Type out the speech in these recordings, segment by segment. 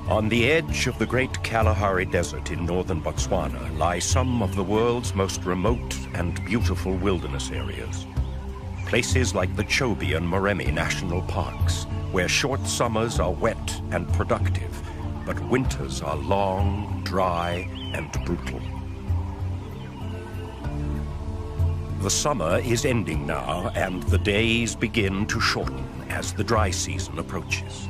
On the edge of the Great Kalahari Desert in northern Botswana lie some of the world's most remote and beautiful wilderness areas. Places like the Chobe and Moremi National Parks, where short summers are wet and productive, but winters are long, dry, and brutal. The summer is ending now, and the days begin to shorten as the dry season approaches.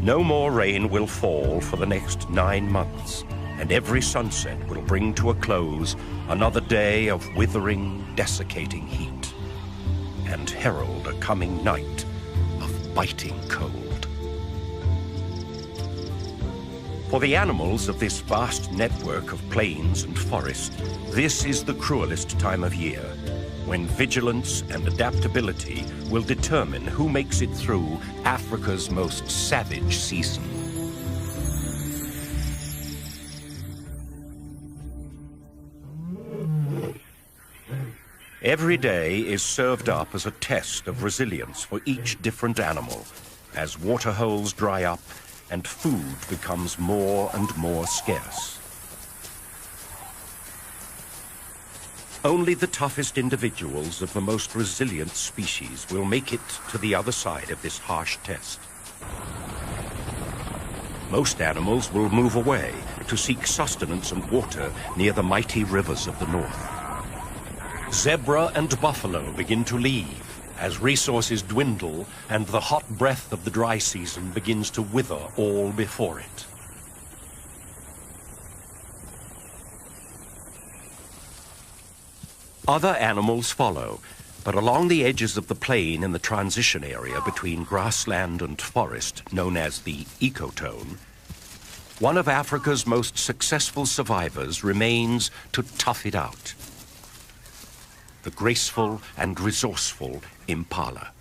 No more rain will fall for the next 9 months, and every sunset will bring to a close another day of withering, desiccating heat, and herald a coming night of biting cold. For the animals of this vast network of plains and forest, this is the cruelest time of year, when vigilance and adaptability will determine who makes it through Africa's most savage season. Every day is served up as a test of resilience for each different animal, as water holes dry up and food becomes more and more scarce. Only the toughest individuals of the most resilient species will make it to the other side of this harsh test. Most animals will move away to seek sustenance and water near the mighty rivers of the north. Zebra and buffalo begin to leave as resources dwindle and the hot breath of the dry season begins to wither all before it. Other animals follow, but along the edges of the plain in the transition area between grassland and forest, known as the ecotone, one of Africa's most successful survivors remains to tough it out: the graceful and resourceful impala.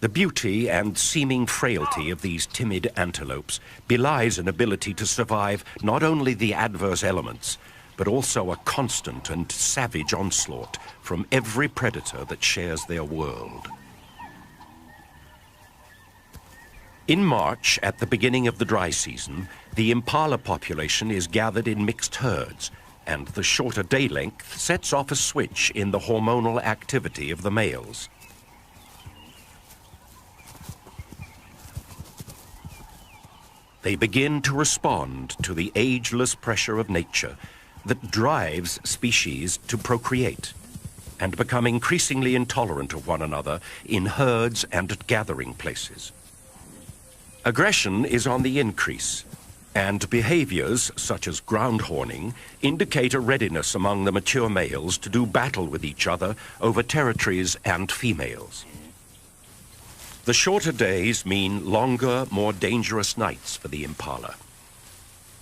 The beauty and seeming frailty of these timid antelopes belies an ability to survive not only the adverse elements, but also a constant and savage onslaught from every predator that shares their world. In March, at the beginning of the dry season, the impala population is gathered in mixed herds, and the shorter day length sets off a switch in the hormonal activity of the males. They begin to respond to the ageless pressure of nature that drives species to procreate and become increasingly intolerant of one another in herds and at gathering places. Aggression is on the increase, and behaviors such as ground horning indicate a readiness among the mature males to do battle with each other over territories and females. The shorter days mean longer, more dangerous nights for the impala.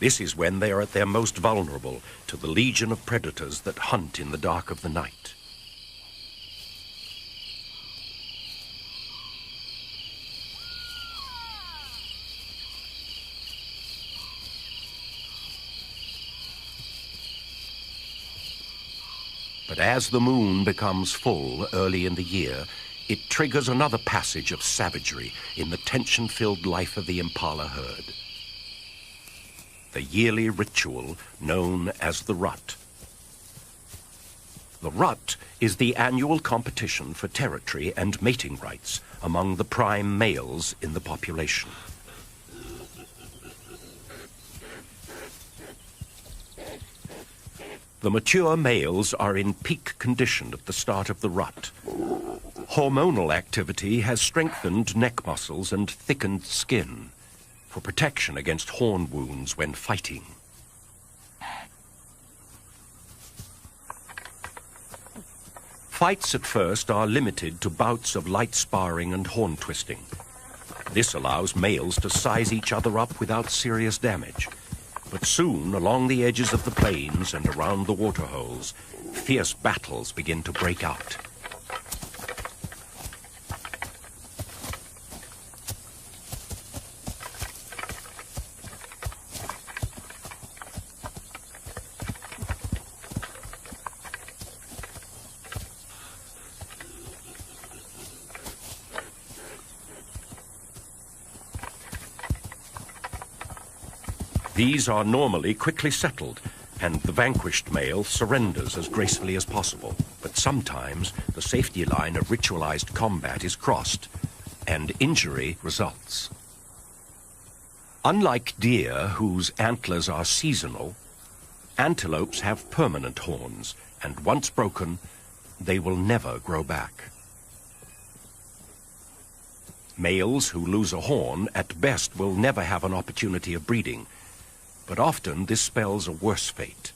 This is when they are at their most vulnerable to the legion of predators that hunt in the dark of the night. But as the moon becomes full early in the year, it triggers another passage of savagery in the tension-filled life of the impala herd. The yearly ritual known as the rut. The rut is the annual competition for territory and mating rights among the prime males in the population. The mature males are in peak condition at the start of the rut. Hormonal activity has strengthened neck muscles and thickened skin for protection against horn wounds when fighting. Fights at first are limited to bouts of light sparring and horn twisting. This allows males to size each other up without serious damage. But soon, along the edges of the plains and around the waterholes, fierce battles begin to break out. These are normally quickly settled, and the vanquished male surrenders as gracefully as possible. But sometimes the safety line of ritualized combat is crossed, and injury results. Unlike deer, whose antlers are seasonal, antelopes have permanent horns, and once broken, they will never grow back. Males who lose a horn at best will never have an opportunity of breeding, but often this spells a worse fate.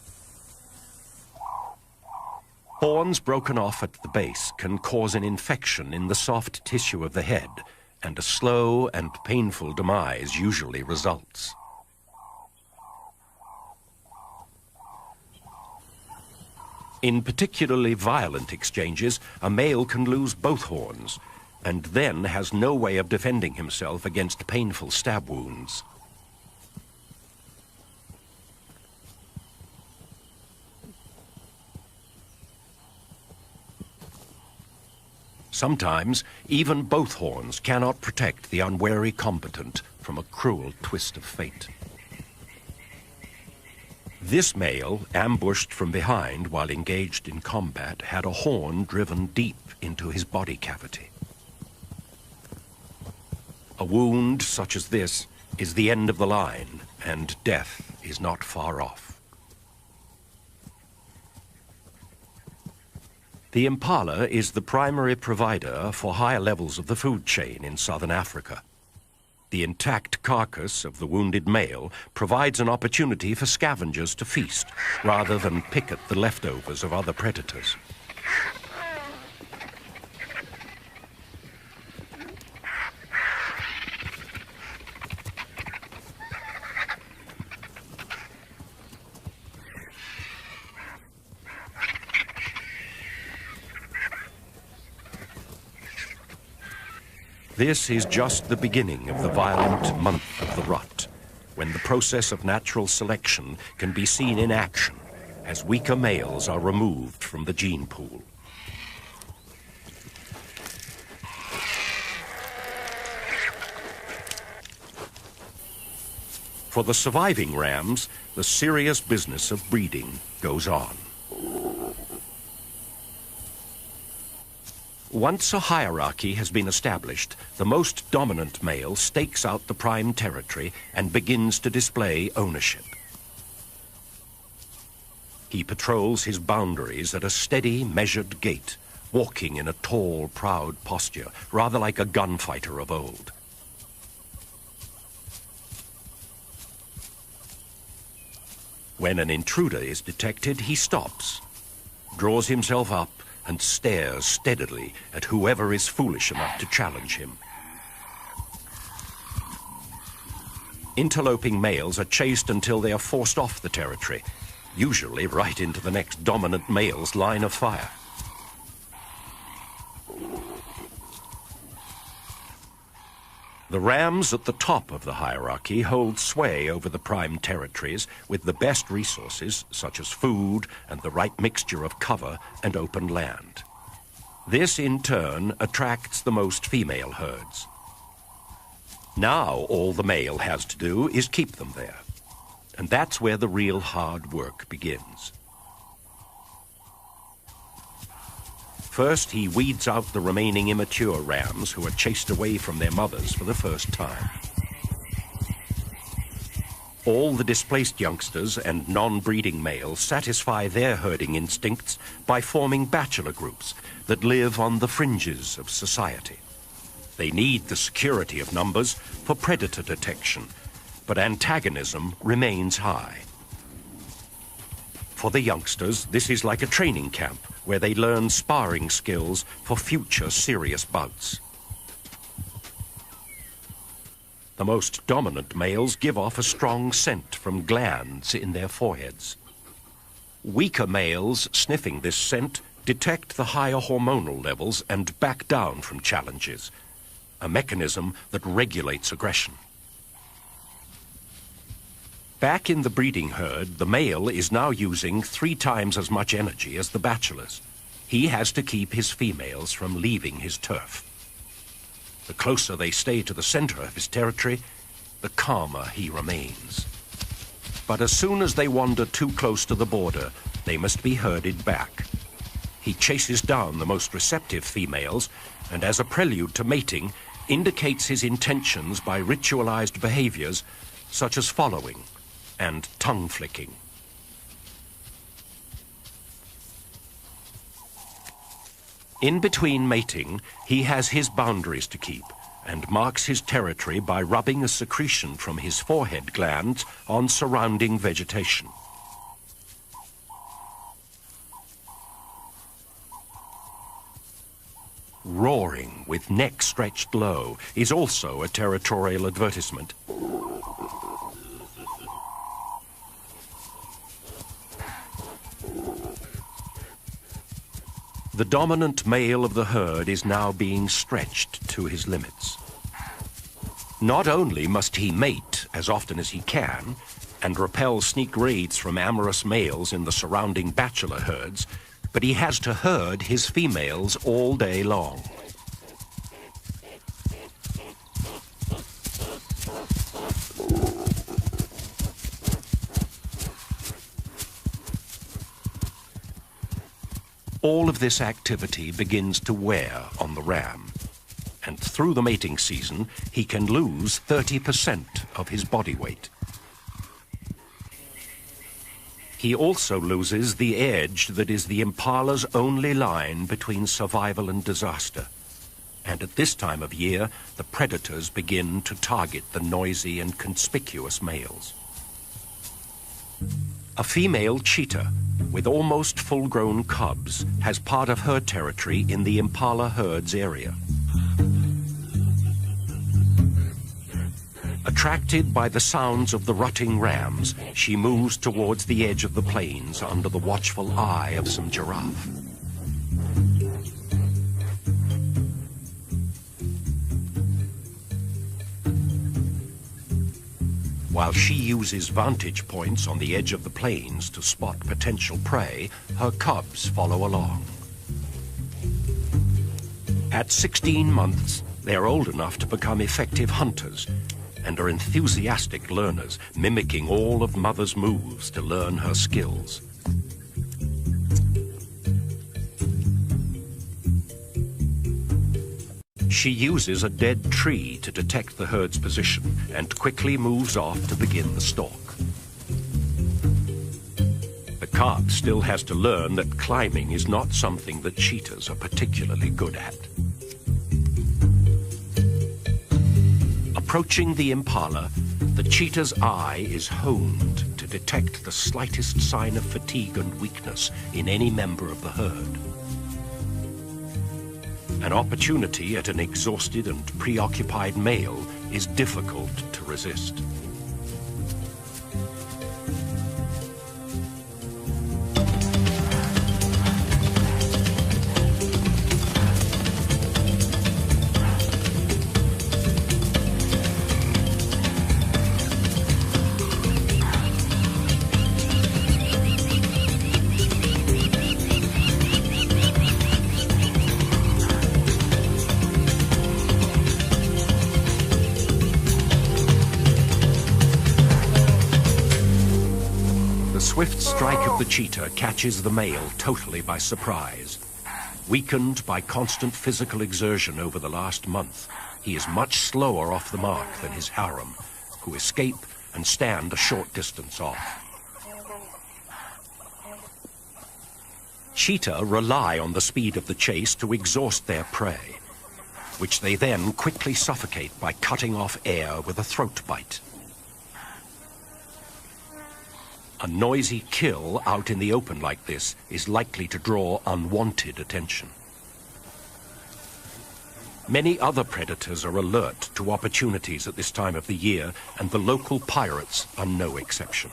Horns broken off at the base can cause an infection in the soft tissue of the head, and a slow and painful demise usually results. In particularly violent exchanges, a male can lose both horns, and then has no way of defending himself against painful stab wounds. Sometimes, even both horns cannot protect the unwary combatant from a cruel twist of fate. This male, ambushed from behind while engaged in combat, had a horn driven deep into his body cavity. A wound such as this is the end of the line, and death is not far off. The impala is the primary provider for higher levels of the food chain in southern Africa. The intact carcass of the wounded male provides an opportunity for scavengers to feast, rather than pick at the leftovers of other predators. This is just the beginning of the violent month of the rut, when the process of natural selection can be seen in action as weaker males are removed from the gene pool. For the surviving rams, the serious business of breeding goes on. Once a hierarchy has been established, the most dominant male stakes out the prime territory and begins to display ownership. He patrols his boundaries at a steady, measured gait, walking in a tall, proud posture, rather like a gunfighter of old. When an intruder is detected, he stops, draws himself up, and stares steadily at whoever is foolish enough to challenge him. Interloping males are chased until they are forced off the territory, usually right into the next dominant male's line of fire. The rams at the top of the hierarchy hold sway over the prime territories with the best resources, such as food and the right mixture of cover and open land. This, in turn, attracts the most female herds. Now all the male has to do is keep them there, and that's where the real hard work begins. First, he weeds out the remaining immature rams who are chased away from their mothers for the first time. All the displaced youngsters and non-breeding males satisfy their herding instincts by forming bachelor groups that live on the fringes of society. They need the security of numbers for predator detection, but antagonism remains high. For the youngsters, this is like a training camp where they learn sparring skills for future serious bouts. The most dominant males give off a strong scent from glands in their foreheads. Weaker males sniffing this scent detect the higher hormonal levels and back down from challenges, a mechanism that regulates aggression. Back in the breeding herd, the male is now using 3 times as much energy as the bachelors. He has to keep his females from leaving his turf. The closer they stay to the center of his territory, the calmer he remains. But as soon as they wander too close to the border, they must be herded back. He chases down the most receptive females, and as a prelude to mating, indicates his intentions by ritualized behaviors such as following and tongue flicking. In between mating, he has his boundaries to keep and marks his territory by rubbing a secretion from his forehead glands on surrounding vegetation. Roaring with neck stretched low is also a territorial advertisement. The dominant male of the herd is now being stretched to his limits. Not only must he mate as often as he can and repel sneak raids from amorous males in the surrounding bachelor herds, but he has to herd his females all day long. All of this activity begins to wear on the ram, and through the mating season, he can lose 30% of his body weight. He also loses the edge that is the impala's only line between survival and disaster. And at this time of year, the predators begin to target the noisy and conspicuous males. A female cheetah with almost full-grown cubs has part of her territory in the impala herd's area. Attracted by the sounds of the rutting rams, she moves towards the edge of the plains under the watchful eye of some giraffe. While she uses vantage points on the edge of the plains to spot potential prey, her cubs follow along. At 16 months, they are old enough to become effective hunters and are enthusiastic learners, mimicking all of Mother's moves to learn her skills. She uses a dead tree to detect the herd's position and quickly moves off to begin the stalk. The cub still has to learn that climbing is not something that cheetahs are particularly good at. Approaching the impala, the cheetah's eye is honed to detect the slightest sign of fatigue and weakness in any member of the herd. An opportunity at an exhausted and preoccupied male is difficult to resist. The swift strike of the cheetah catches the male totally by surprise. Weakened by constant physical exertion over the last month, he is much slower off the mark than his harem, who escape and stand a short distance off. Cheetah rely on the speed of the chase to exhaust their prey, which they then quickly suffocate by cutting off air with a throat bite. A noisy kill out in the open like this is likely to draw unwanted attention. Many other predators are alert to opportunities at this time of the year, and the local pirates are no exception.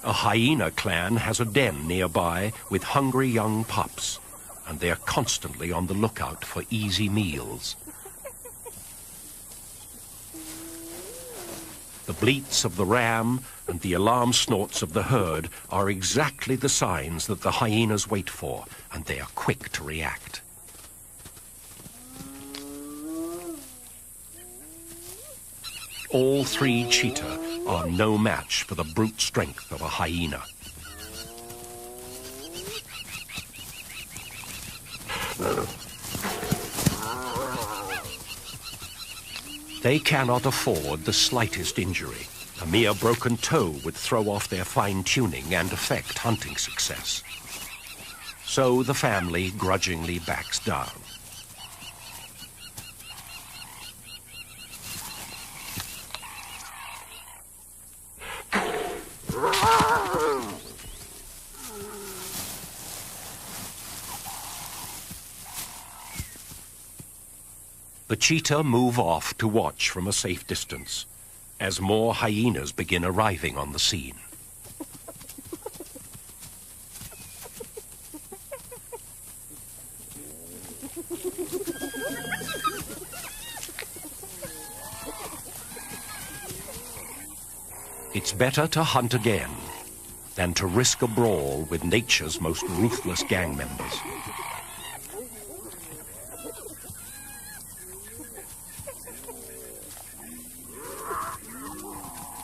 A hyena clan has a den nearby with hungry young pups, and they are constantly on the lookout for easy meals. The bleats of the ram and the alarm snorts of the herd are exactly the signs that the hyenas wait for, and they are quick to react. All three cheetah are no match for the brute strength of a hyena. They cannot afford the slightest injury. A mere broken toe would throw off their fine-tuning and affect hunting success. So the family grudgingly backs down. The cheetah move off to watch from a safe distance as more hyenas begin arriving on the scene. It's better to hunt again than to risk a brawl with nature's most ruthless gang members.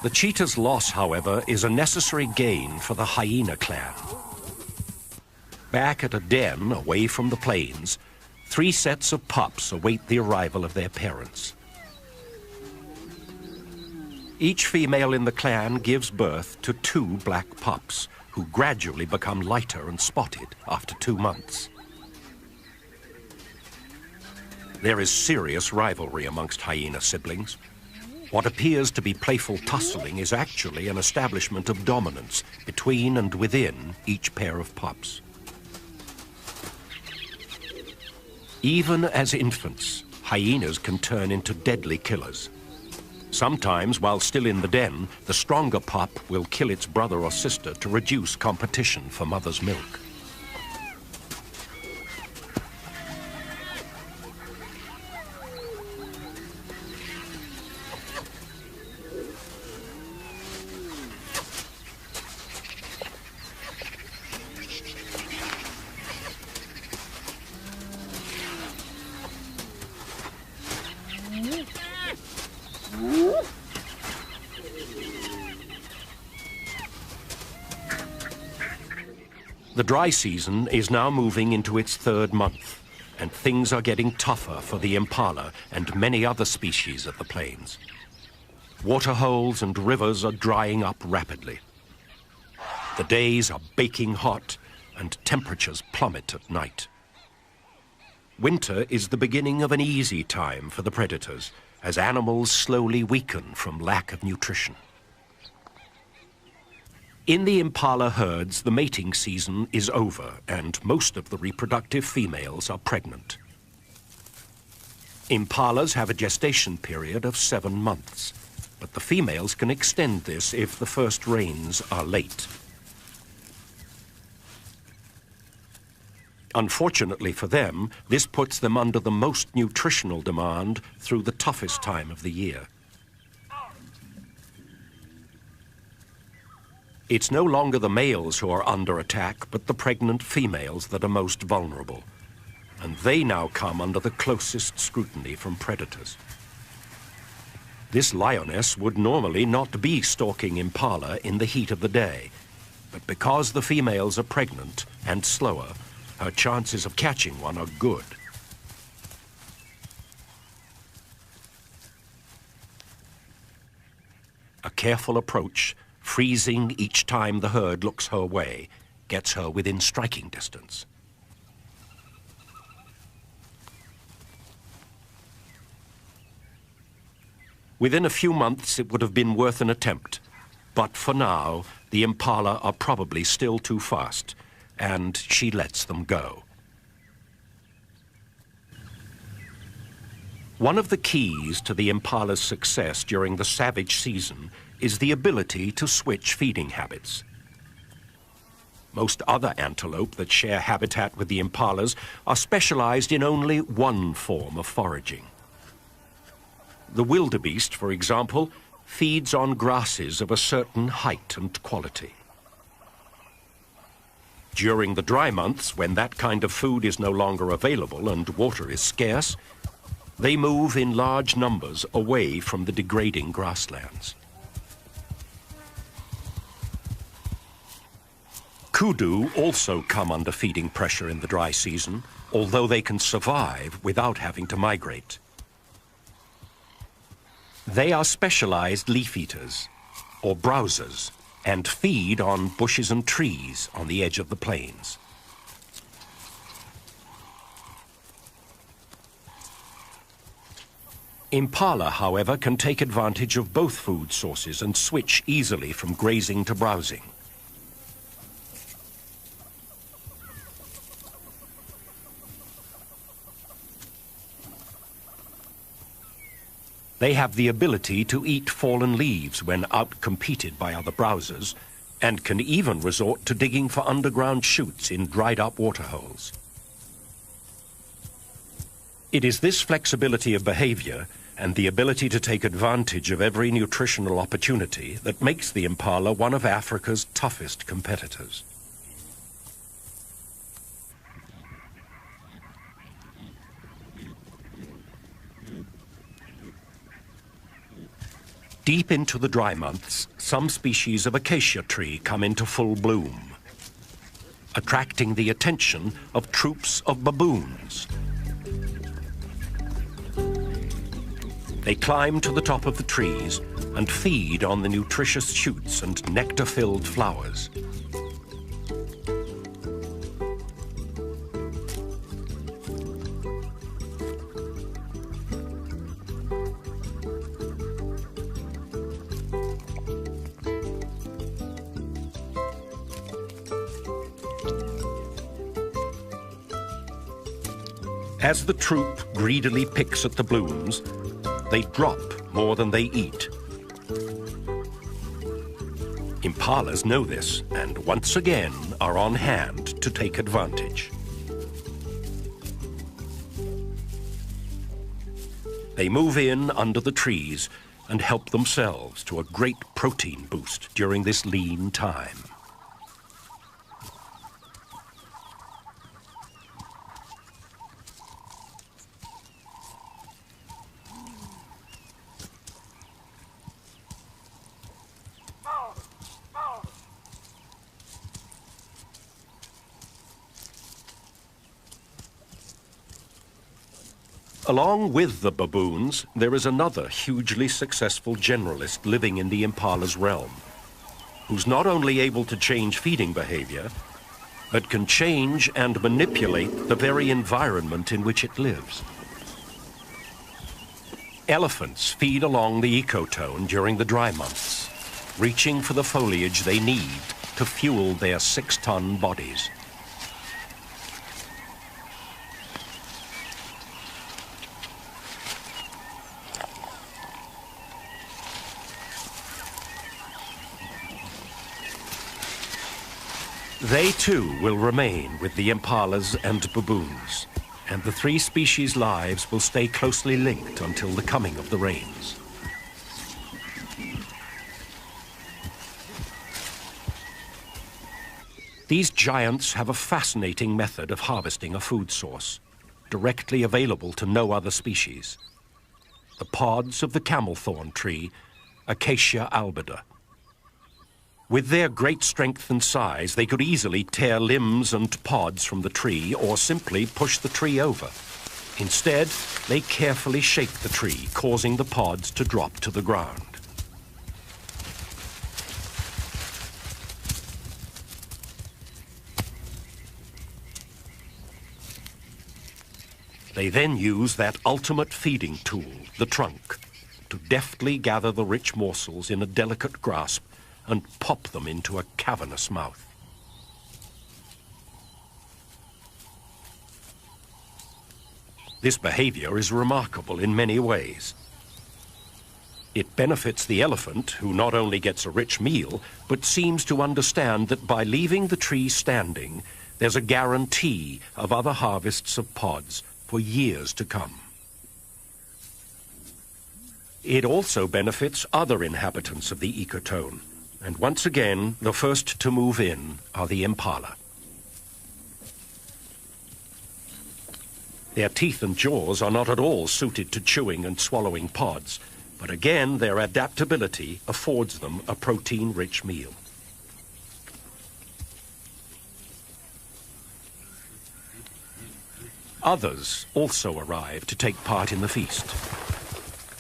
The cheetah's loss, however, is a necessary gain for the hyena clan. Back at a den away from the plains, 3 sets of pups await the arrival of their parents. Each female in the clan gives birth to 2 black pups, who gradually become lighter and spotted after 2 months. There is serious rivalry amongst hyena siblings. What appears to be playful tussling is actually an establishment of dominance between and within each pair of pups. Even as infants, hyenas can turn into deadly killers. Sometimes, while still in the den, the stronger pup will kill its brother or sister to reduce competition for mother's milk. The dry season is now moving into its 3rd month, and things are getting tougher for the impala and many other species of the plains. Waterholes and rivers are drying up rapidly. The days are baking hot, and temperatures plummet at night. Winter is the beginning of an easy time for the predators, as animals slowly weaken from lack of nutrition. In the impala herds, the mating season is over, and most of the reproductive females are pregnant. Impalas have a gestation period of 7 months, but the females can extend this if the first rains are late. Unfortunately for them, this puts them under the most nutritional demand through the toughest time of the year. It's no longer the males who are under attack, but the pregnant females that are most vulnerable. And they now come under the closest scrutiny from predators. This lioness would normally not be stalking impala in the heat of the day, but because the females are pregnant and slower, her chances of catching one are good. A careful approach, freezing each time the herd looks her way, gets her within striking distance. Within a few months, it would have been worth an attempt. But for now, the impala are probably still too fast, and she lets them go. One of the keys to the impala's success during the savage season is the ability to switch feeding habits. Most other antelope that share habitat with the impalas are specialized in only one form of foraging. The wildebeest, for example, feeds on grasses of a certain height and quality. During the dry months, when that kind of food is no longer available and water is scarce, they move in large numbers away from the degrading grasslands. kudu also come under feeding pressure in the dry season, although they can survive without having to migrate. They are specialized leaf eaters, or browsers, and feed on bushes and trees on the edge of the plains. Impala, however, can take advantage of both food sources and switch easily from grazing to browsing. They have the ability to eat fallen leaves when outcompeted by other browsers, and can even resort to digging for underground chutes in dried-up waterholes. It is this flexibility of behavior and the ability to take advantage of every nutritional opportunity that makes the impala one of Africa's toughest competitors. Deep into the dry months, some species of acacia tree come into full bloom, attracting the attention of troops of baboons. They climb to the top of the trees and feed on the nutritious shoots and nectar-filled flowers. As the troop greedily picks at the blooms, they drop more than they eat. Impalas know this and once again are on hand to take advantage. They move in under the trees and help themselves to a great protein boost during this lean time. Along with the baboons, there is another hugely successful generalist living in the impala's realm, who's not only able to change feeding behavior, but can change and manipulate the very environment in which it lives. Elephants feed along the ecotone during the dry months, reaching for the foliage they need to fuel their 6-ton bodies. They too will remain with the impalas and baboons, and the three species' lives will stay closely linked until the coming of the rains. These giants have a fascinating method of harvesting a food source, directly available to no other species: the pods of the camelthorn tree, Acacia albida. With their great strength and size, they could easily tear limbs and pods from the tree or simply push the tree over. Instead, they carefully shake the tree, causing the pods to drop to the ground. They then use that ultimate feeding tool, the trunk, to deftly gather the rich morsels in a delicate grasp and pop them into a cavernous mouth. This behavior is remarkable in many ways. It benefits the elephant, who not only gets a rich meal, but seems to understand that by leaving the tree standing, there's a guarantee of other harvests of pods for years to come. It also benefits other inhabitants of the ecotone, and once again, the first to move in are the impala. Their teeth and jaws are not at all suited to chewing and swallowing pods, but again, their adaptability affords them a protein-rich meal. Others also arrive to take part in the feast.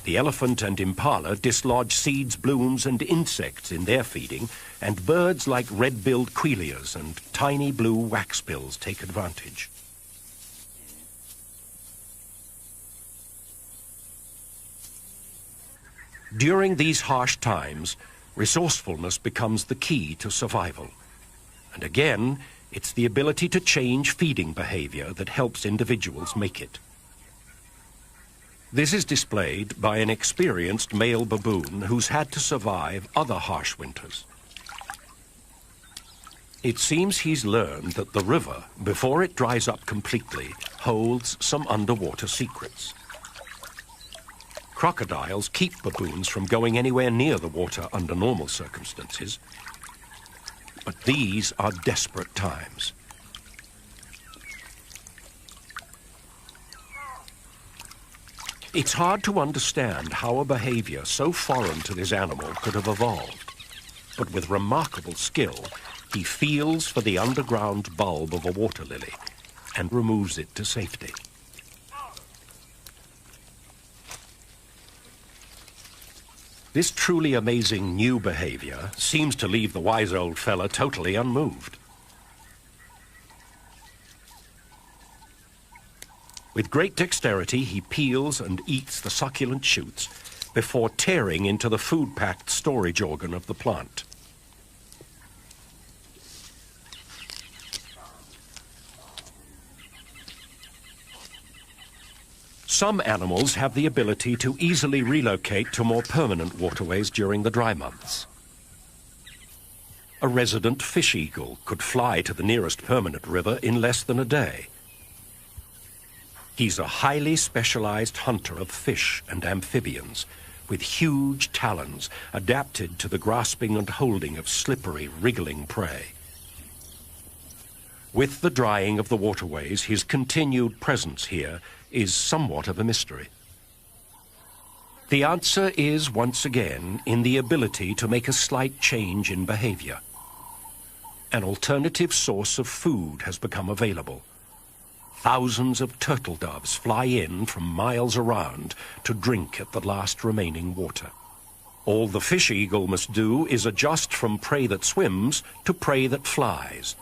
The elephant and impala dislodge seeds, blooms, and insects in their feeding, and birds like red-billed quilias and tiny blue waxbills take advantage. During these harsh times, resourcefulness becomes the key to survival. And again, it's the ability to change feeding behavior that helps individuals make it. This is displayed by an experienced male baboon who's had to survive other harsh winters. It seems he's learned that the river, before it dries up completely, holds some underwater secrets. Crocodiles keep baboons from going anywhere near the water under normal circumstances. But these are desperate times. It's hard to understand how a behavior so foreign to this animal could have evolved. But with remarkable skill, he feels for the underground bulb of a water lily and removes it to safety. This truly amazing new behavior seems to leave the wise old fella totally unmoved. With great dexterity, he peels and eats the succulent shoots before tearing into the food-packed storage organ of the plant. Some animals have the ability to easily relocate to more permanent waterways during the dry months. A resident fish eagle could fly to the nearest permanent river in less than a day. He's a highly specialized hunter of fish and amphibians, with huge talons adapted to the grasping and holding of slippery, wriggling prey. With the drying of the waterways, his continued presence here is somewhat of a mystery. The answer is, once again, in the ability to make a slight change in behavior. An alternative source of food has become available. Thousands of turtle doves fly in from miles around to drink at the last remaining water. All the fish eagle must do is adjust from prey that swims to prey that flies.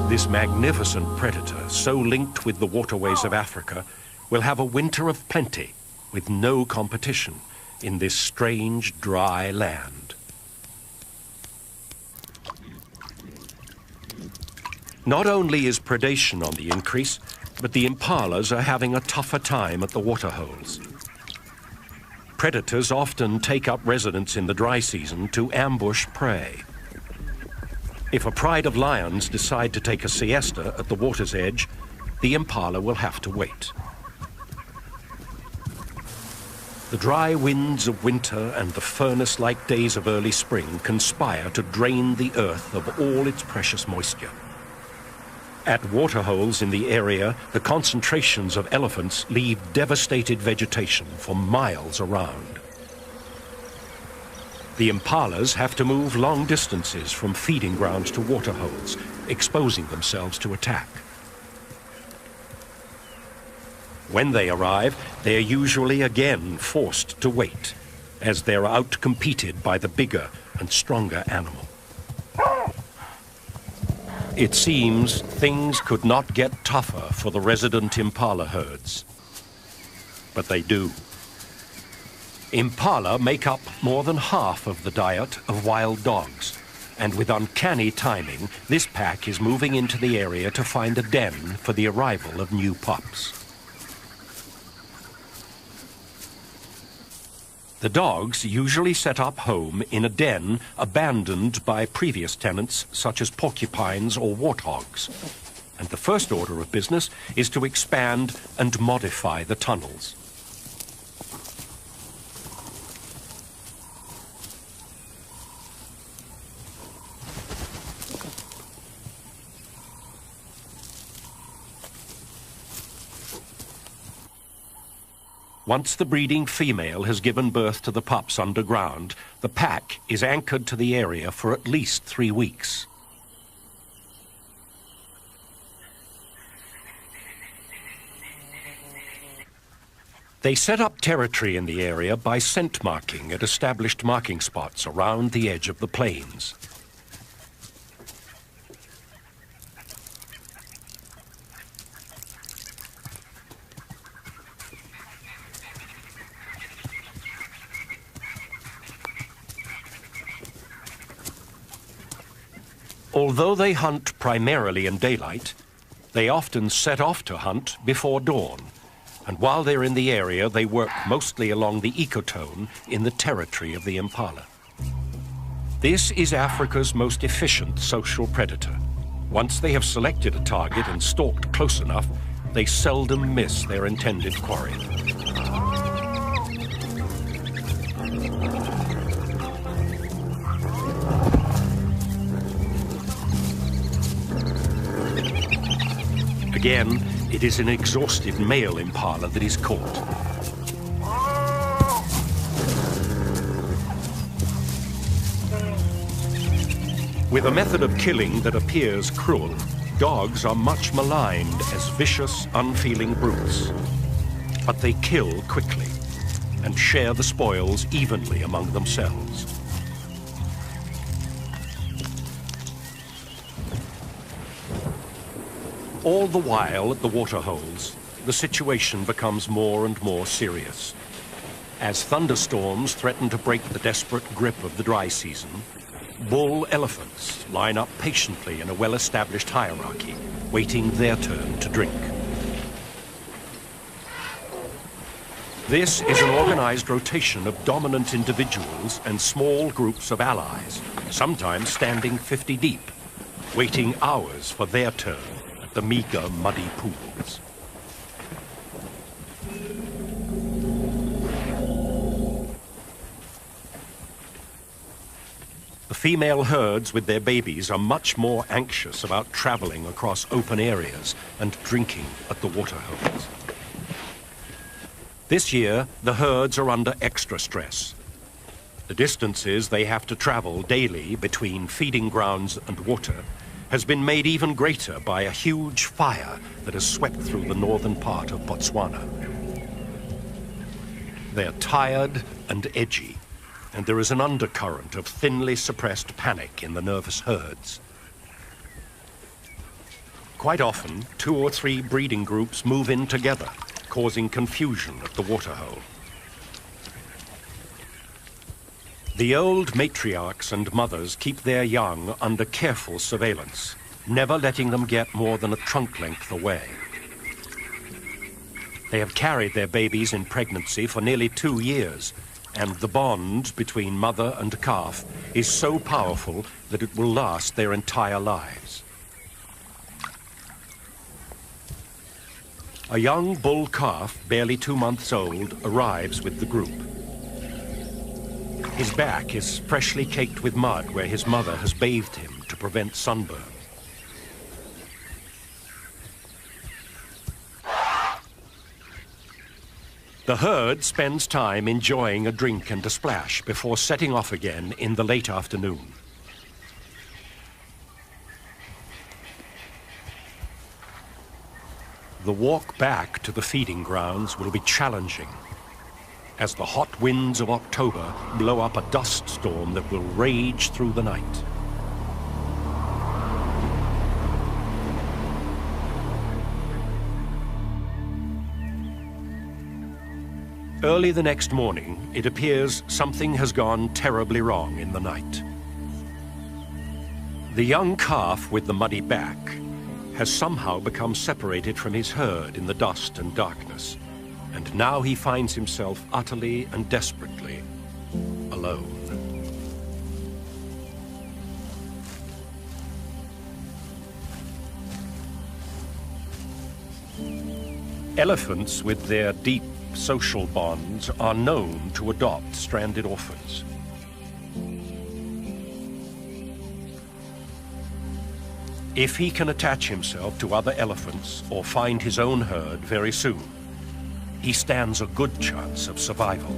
This magnificent predator, so linked with the waterways of Africa, will have a winter of plenty with no competition in this strange, dry land. Not only is predation on the increase, but the impalas are having a tougher time at the waterholes. Predators often take up residence in the dry season to ambush prey. If a pride of lions decide to take a siesta at the water's edge, the impala will have to wait. The dry winds of winter and the furnace-like days of early spring conspire to drain the earth of all its precious moisture. At waterholes in the area, the concentrations of elephants leave devastated vegetation for miles around. The impalas have to move long distances from feeding grounds to waterholes, exposing themselves to attack. When they arrive, they are usually again forced to wait, as they're outcompeted by the bigger and stronger animal. It seems things could not get tougher for the resident impala herds. But they do. Impala make up more than half of the diet of wild dogs, and with uncanny timing, this pack is moving into the area to find a den for the arrival of new pups. The dogs usually set up home in a den abandoned by previous tenants such as porcupines or warthogs. And the first order of business is to expand and modify the tunnels. Once the breeding female has given birth to the pups underground, the pack is anchored to the area for at least 3 weeks. They set up territory in the area by scent marking at established marking spots around the edge of the plains. Although they hunt primarily in daylight, they often set off to hunt before dawn. And while they're in the area, they work mostly along the ecotone in the territory of the impala. This is Africa's most efficient social predator. Once they have selected a target and stalked close enough, they seldom miss their intended quarry. Again, it is an exhausted male impala that is caught. With a method of killing that appears cruel, dogs are much maligned as vicious, unfeeling brutes. But they kill quickly and share the spoils evenly among themselves. All the while at the waterholes, the situation becomes more and more serious. As thunderstorms threaten to break the desperate grip of the dry season, bull elephants line up patiently in a well-established hierarchy, waiting their turn to drink. This is an organized rotation of dominant individuals and small groups of allies, sometimes standing 50 deep, waiting hours for their turn. The meager, muddy pools. The female herds with their babies are much more anxious about traveling across open areas and drinking at the waterholes. This year, the herds are under extra stress. The distances they have to travel daily between feeding grounds and water has been made even greater by a huge fire that has swept through the northern part of Botswana. They're tired and edgy, and there is an undercurrent of thinly suppressed panic in the nervous herds. Quite often, 2 or 3 breeding groups move in together, causing confusion at the waterhole. The old matriarchs and mothers keep their young under careful surveillance, never letting them get more than a trunk length away. They have carried their babies in pregnancy for nearly 2 years, and the bond between mother and calf is so powerful that it will last their entire lives. A young bull calf, barely 2 months old, arrives with the group. His back is freshly caked with mud where his mother has bathed him to prevent sunburn. The herd spends time enjoying a drink and a splash before setting off again in the late afternoon. The walk back to the feeding grounds will be challenging, as the hot winds of October blow up a dust storm that will rage through the night. Early the next morning, it appears something has gone terribly wrong in the night. The young calf with the muddy back has somehow become separated from his herd in the dust and darkness, and now he finds himself utterly and desperately alone. Elephants, with their deep social bonds, are known to adopt stranded orphans. If he can attach himself to other elephants or find his own herd very soon, he stands a good chance of survival.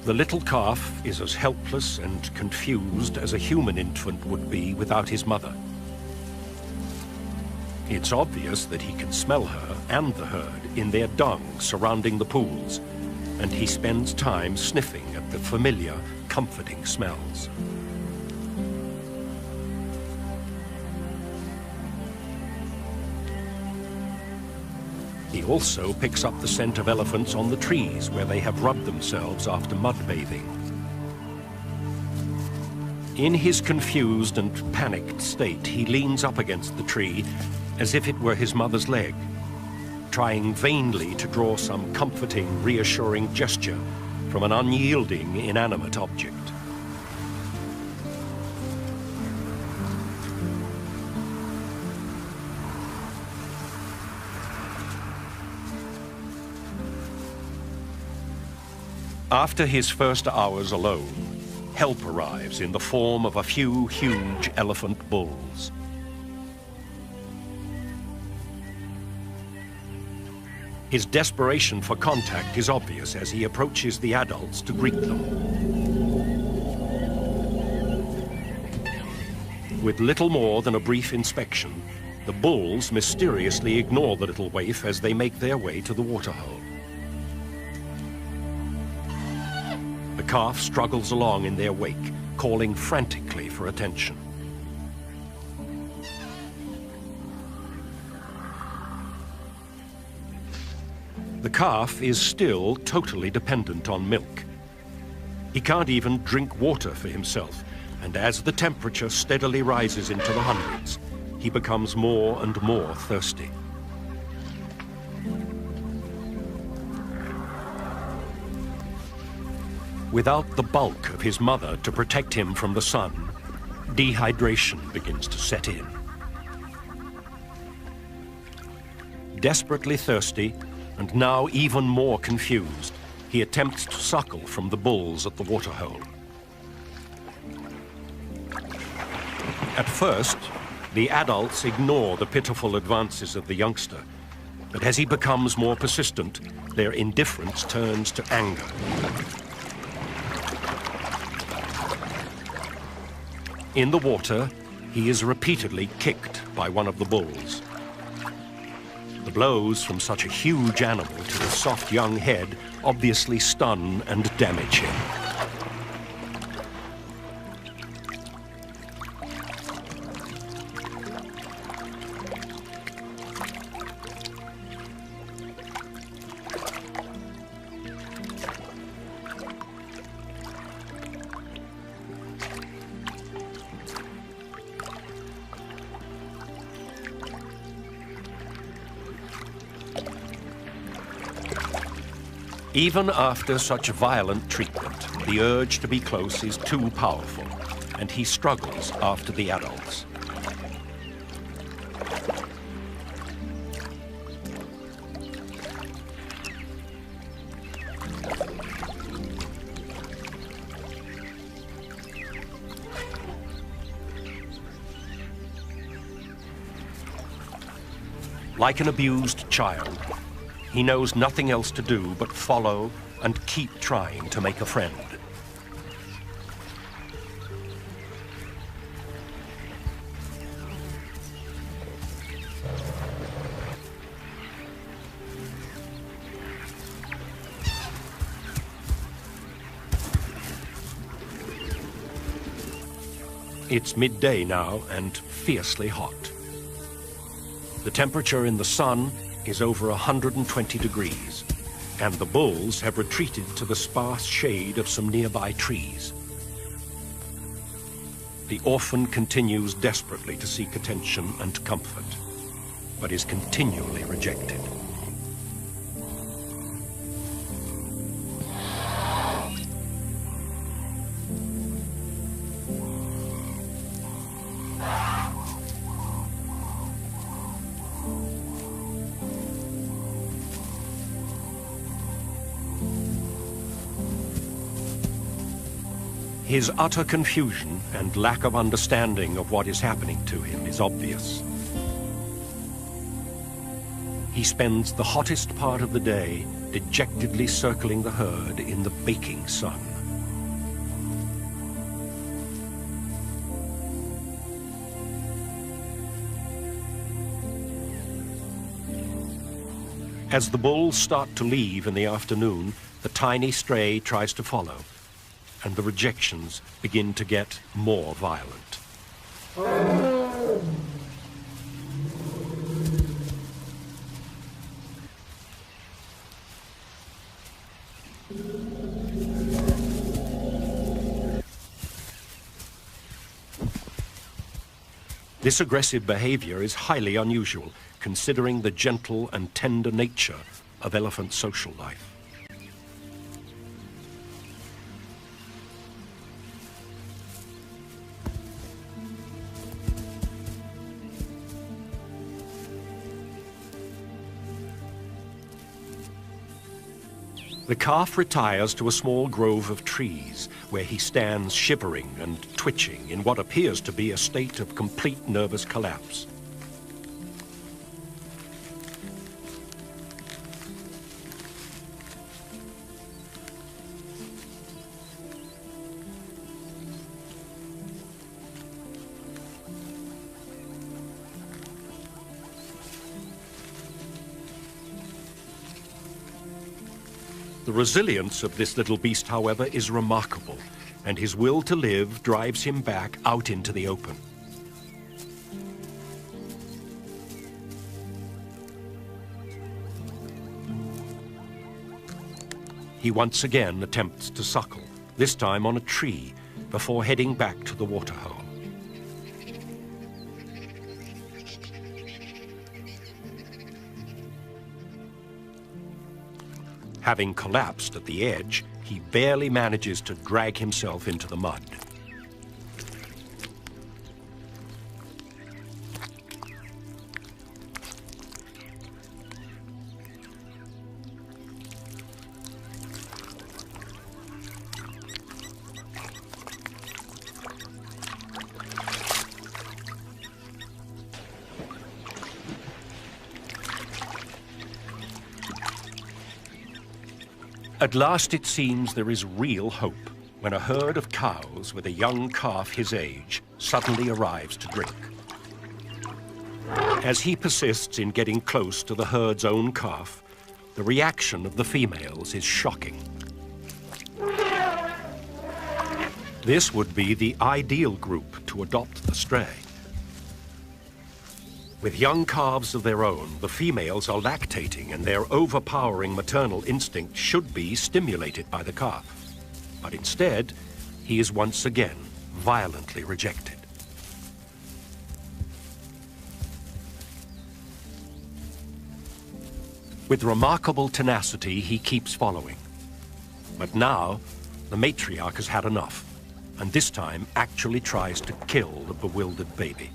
The little calf is as helpless and confused as a human infant would be without his mother. It's obvious that he can smell her and the herd in their dung surrounding the pools, and he spends time sniffing at the familiar, comforting smells. He also picks up the scent of elephants on the trees where they have rubbed themselves after mud bathing. In his confused and panicked state, he leans up against the tree as if it were his mother's leg, trying vainly to draw some comforting, reassuring gesture from an unyielding, inanimate object. After his first hours alone, help arrives in the form of a few huge elephant bulls. His desperation for contact is obvious as he approaches the adults to greet them. With little more than a brief inspection, the bulls mysteriously ignore the little waif as they make their way to the waterhole. The calf struggles along in their wake, calling frantically for attention. The calf is still totally dependent on milk. He can't even drink water for himself, and as the temperature steadily rises into the hundreds, he becomes more and more thirsty. Without the bulk of his mother to protect him from the sun, dehydration begins to set in. Desperately thirsty, and now even more confused, he attempts to suckle from the bulls at the waterhole. At first, the adults ignore the pitiful advances of the youngster, but as he becomes more persistent, their indifference turns to anger. In the water, he is repeatedly kicked by one of the bulls. The blows from such a huge animal to the soft young head obviously stun and damage him. Even after such violent treatment, the urge to be close is too powerful, and he struggles after the adults. Like an abused child, he knows nothing else to do but follow and keep trying to make a friend. It's midday now and fiercely hot. The temperature in the sun is over 120 degrees, and the bulls have retreated to the sparse shade of some nearby trees. The orphan continues desperately to seek attention and comfort, but is continually rejected. His utter confusion and lack of understanding of what is happening to him is obvious. He spends the hottest part of the day dejectedly circling the herd in the baking sun. As the bulls start to leave in the afternoon, the tiny stray tries to follow, and the rejections begin to get more violent. This aggressive behavior is highly unusual, considering the gentle and tender nature of elephant social life. The calf retires to a small grove of trees, where he stands shivering and twitching in what appears to be a state of complete nervous collapse. The resilience of this little beast, however, is remarkable, and his will to live drives him back out into the open. He once again attempts to suckle, this time on a tree, before heading back to the waterhole. Having collapsed at the edge, he barely manages to drag himself into the mud. At last, it seems there is real hope when a herd of cows with a young calf his age suddenly arrives to drink. As he persists in getting close to the herd's own calf, the reaction of the females is shocking. This would be the ideal group to adopt the stray. With young calves of their own, the females are lactating, and their overpowering maternal instinct should be stimulated by the calf. But instead, he is once again violently rejected. With remarkable tenacity, he keeps following. But now, the matriarch has had enough, and this time actually tries to kill the bewildered baby.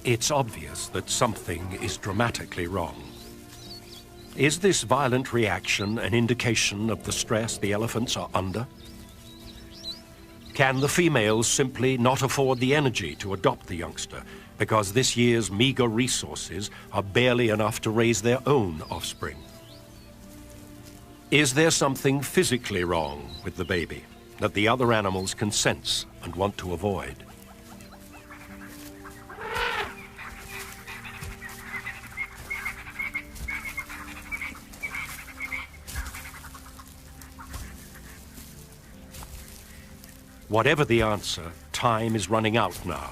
It's obvious that something is dramatically wrong. Is this violent reaction an indication of the stress the elephants are under? Can the females simply not afford the energy to adopt the youngster because this year's meager resources are barely enough to raise their own offspring? Is there something physically wrong with the baby that the other animals can sense and want to avoid? Whatever the answer, time is running out now.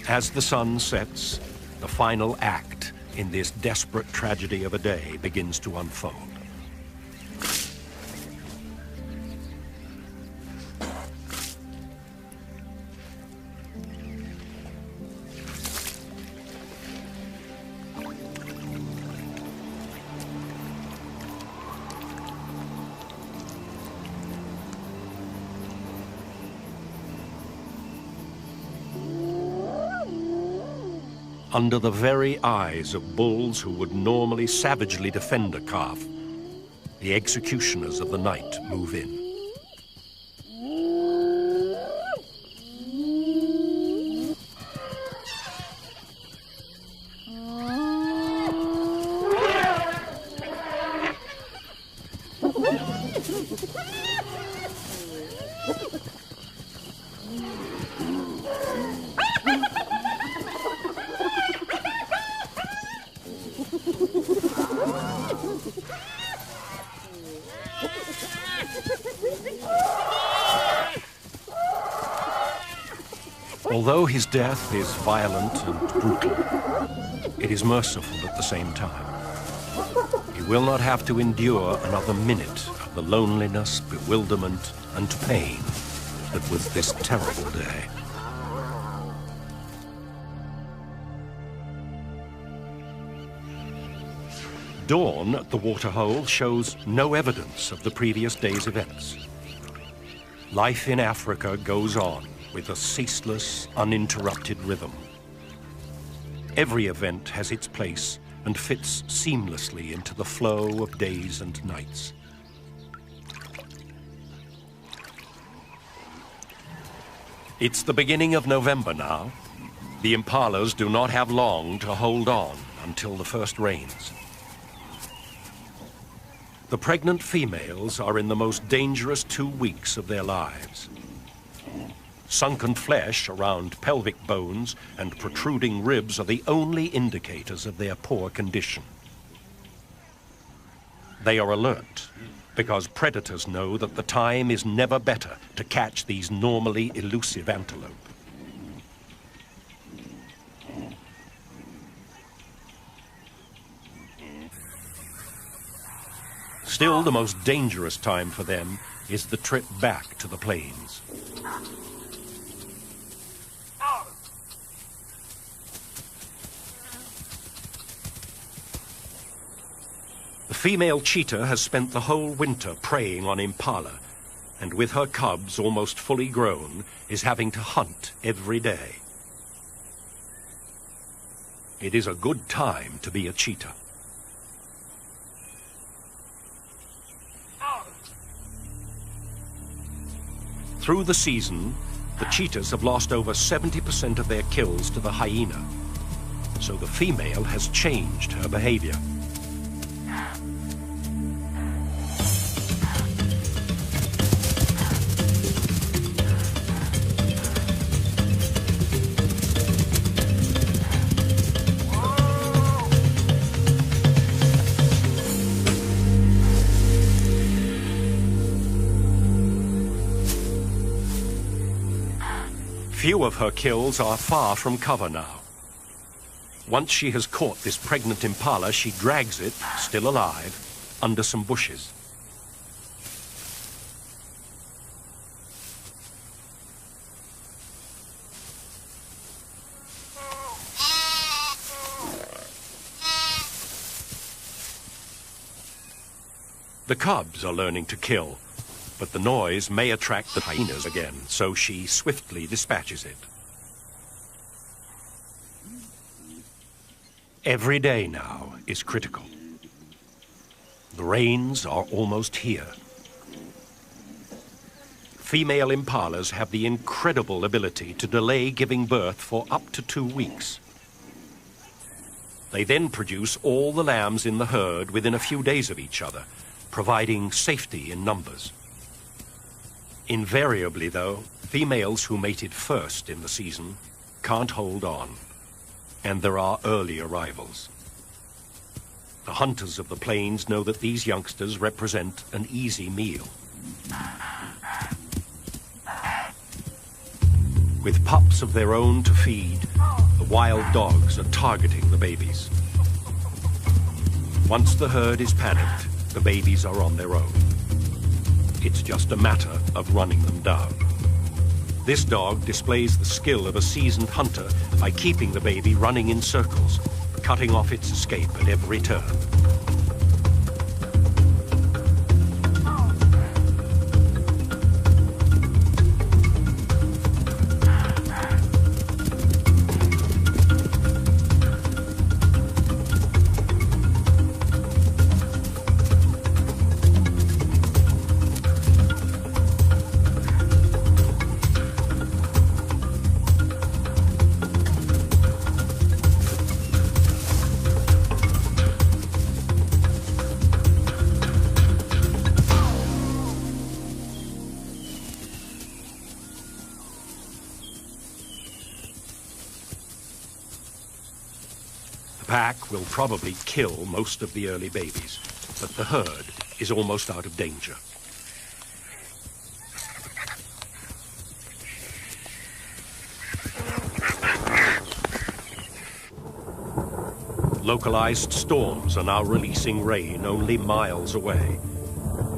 As the sun sets, the final act in this desperate tragedy of a day begins to unfold. Under the very eyes of bulls who would normally savagely defend a calf, the executioners of the night move in. Although his death is violent and brutal, it is merciful at the same time. He will not have to endure another minute of the loneliness, bewilderment, and pain that was this terrible day. Dawn at the waterhole shows no evidence of the previous day's events. Life in Africa goes on with a ceaseless, uninterrupted rhythm. Every event has its place and fits seamlessly into the flow of days and nights. It's the beginning of November now. The impalas do not have long to hold on until the first rains. The pregnant females are in the most dangerous 2 weeks of their lives. Sunken flesh around pelvic bones and protruding ribs are the only indicators of their poor condition. They are alert because predators know that the time is never better to catch these normally elusive antelope. Still, the most dangerous time for them is the trip back to the plains. The female cheetah has spent the whole winter preying on impala, and with her cubs almost fully grown, is having to hunt every day. It is a good time to be a cheetah. Through the season, the cheetahs have lost over 70% of their kills to the hyena, so the female has changed her behavior. Few of her kills are far from cover now. Once she has caught this pregnant impala, she drags it, still alive, under some bushes. The cubs are learning to kill, but the noise may attract the hyenas again, so she swiftly dispatches it. Every day now is critical. The rains are almost here. Female impalas have the incredible ability to delay giving birth for up to 2 weeks. They then produce all the lambs in the herd within a few days of each other, providing safety in numbers. Invariably, though, females who mated first in the season can't hold on, and there are early arrivals. The hunters of the plains know that these youngsters represent an easy meal. With pups of their own to feed, the wild dogs are targeting the babies. Once the herd is panicked, the babies are on their own. It's just a matter of running them down. This dog displays the skill of a seasoned hunter by keeping the baby running in circles, cutting off its escape at every turn. The pack will probably kill most of the early babies, but the herd is almost out of danger. Localized storms are now releasing rain only miles away,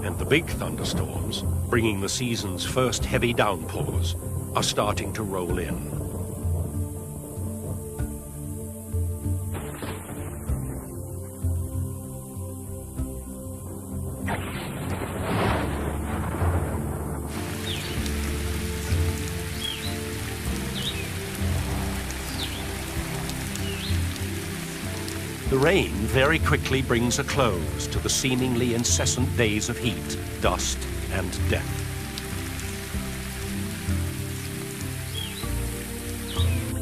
and the big thunderstorms, bringing the season's first heavy downpours, are starting to roll in. The rain very quickly brings a close to the seemingly incessant days of heat, dust, and death.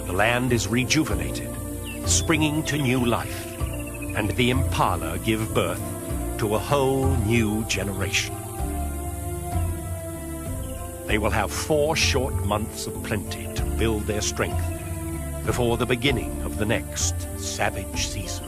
The land is rejuvenated, springing to new life, and the impala give birth to a whole new generation. They will have 4 short months of plenty to build their strength before the beginning of the next savage season.